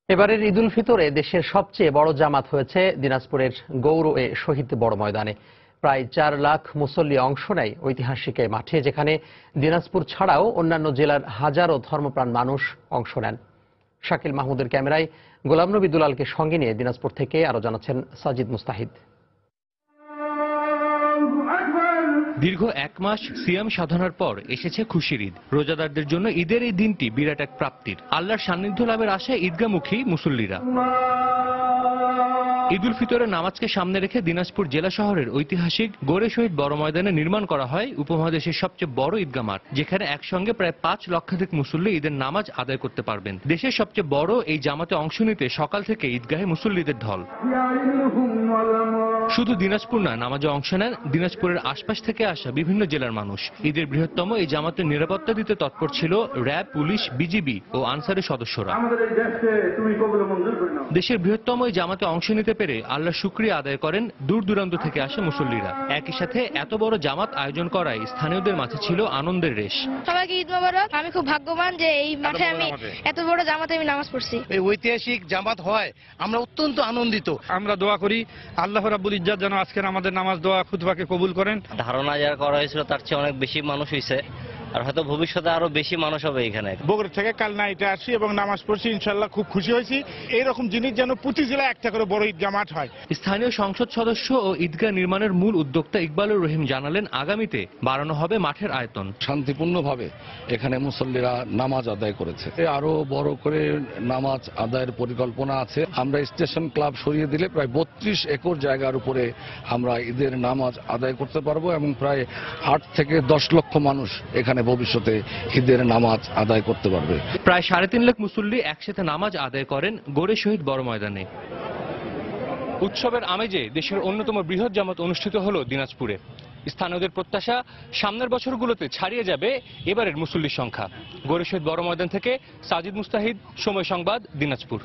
এবারের ঈদুল ফিতরে দেশের সবচেয়ে বড় জামাত হয়েছে দিনাজপুরের গৌর-এ শহীদ বড় ময়দানে। প্রায় ৪ লাখ মুসল্লি অংশ নেয় ঐতিহাসিক এই মাঠে, যেখানে দিনাজপুর ছাড়াও অন্যান্য জেলার হাজারো ধর্মপ্রাণ মানুষ অংশ নেন। শাকিল মাহমুদের ক্যামেরায় গোলাম নবী দুলালকে সঙ্গে নিয়ে দিনাজপুর থেকে আরো জানাচ্ছেন সাজিদ মুস্তাহিদ। দীর্ঘ ১ মাস সিয়াম সাধনার পর এসেছে খুশির ঈদ। রোজাদারদের জন্য ঈদের এই দিনটি বিরাট এক প্রাপ্তির। আল্লাহর সান্নিধ্য লাভের আশায় ঈদগাহমুখী মুসল্লিরা। ঈদুল ফিতরের নামাজকে সামনে রেখে দিনাজপুর জেলা শহরের ঐতিহাসিক গৌরে শহীদ বড় ময়দানে নির্মাণ করা হয় উপমহাদেশের সবচেয়ে বড় ঈদগাহ মাঠ, যেখানে একসঙ্গে প্রায় ৫ লক্ষাধিক মুসল্লি ঈদের নামাজ আদায় করতে পারবেন। দেশের সবচেয়ে বড় এই জামাতে অংশ নিতে সকাল থেকে ঈদগাহে মুসল্লিদের ঢল। শুধু দিনাজপুর নয়, নামাজে অংশ নেন দিনাজপুরের আশপাশ থেকে আসা বিভিন্ন জেলার মানুষ। ঈদের বৃহত্তম এই জামাতের নিরাপত্তা দিতে তৎপর ছিল র্যাব, পুলিশ, বিজিবি ও আনসারের সদস্যরা। দেশের বৃহত্তম এই জামাতে অংশ নিতে পেরে আল্লাহর শুকরিয়া আদায় করেন দূর দূরান্ত থেকে আসা মুসল্লিরা। একই সাথে এত বড় জামাত আয়োজন করায় স্থানীয়দের মাঝে ছিল আনন্দের রেশ। সবাইকে ঈদ মোবারক। আমি খুব ভাগ্যবান যে এই মাঠে আমি এত বড় জামাতে আমি নামাজ পড়ছি। এই ঐতিহাসিক জামাত হয় আমরা অত্যন্ত আনন্দিত। আমরা দোয়া করি আল্লাহ রাব্বুল ইজ্জত যেন আজকের আমাদের নামাজ দোয়া খুতবাকে কবুল করেন। ধারণা যারা করা হয়েছিল তার চেয়ে অনেক বেশি মানুষ হয়েছে, আর হয়তো ভবিষ্যতে আরো বেশি মানুষ হবে এখানে। বগুড়া থেকে কাল নাইটে আসি এবং নামাজ পড়ছি, ইনশাল্লাহ খুব খুশি হয়েছি। এইরকম জিনিস যেন প্রতি জেলায় একটা করে বড় ঈদগাহ মাঠ হয়। স্থানীয় সংসদ সদস্য ও ঈদগাহ নির্মাণের মূল উদ্যোক্তা ইকবালুর রহিম জানালেন, আগামীতে বাড়ানো হবে মাঠের আয়তন। শান্তিপূর্ণভাবে এখানে মুসল্লিরা নামাজ আদায় করেছে। আরো বড় করে নামাজ আদায়ের পরিকল্পনা আছে। আমরা স্টেশন ক্লাব সরিয়ে দিলে প্রায় ৩২ একর জায়গার উপরে আমরা ঈদের নামাজ আদায় করতে পারবো এবং প্রায় ৮ থেকে ১০ লক্ষ মানুষ এখানে ভবিষ্যতে ঈদের নামাজ আদায় করতে পারবে। প্রায় ৩.৫ লাখ মুসল্লি একসাথে নামাজ আদায় করেন গৌরে শহীদ বড় ময়দানে। উৎসবের আমেজে দেশের অন্যতম বৃহৎ জামাত অনুষ্ঠিত হলো দিনাজপুরে। স্থানীয়দের প্রত্যাশা, সামনের বছরগুলোতে ছাড়িয়ে যাবে এবারের মুসল্লির সংখ্যা। গৌরে শহীদ বড় ময়দান থেকে সাজিদ মুস্তাহিদ, সময় সংবাদ, দিনাজপুর।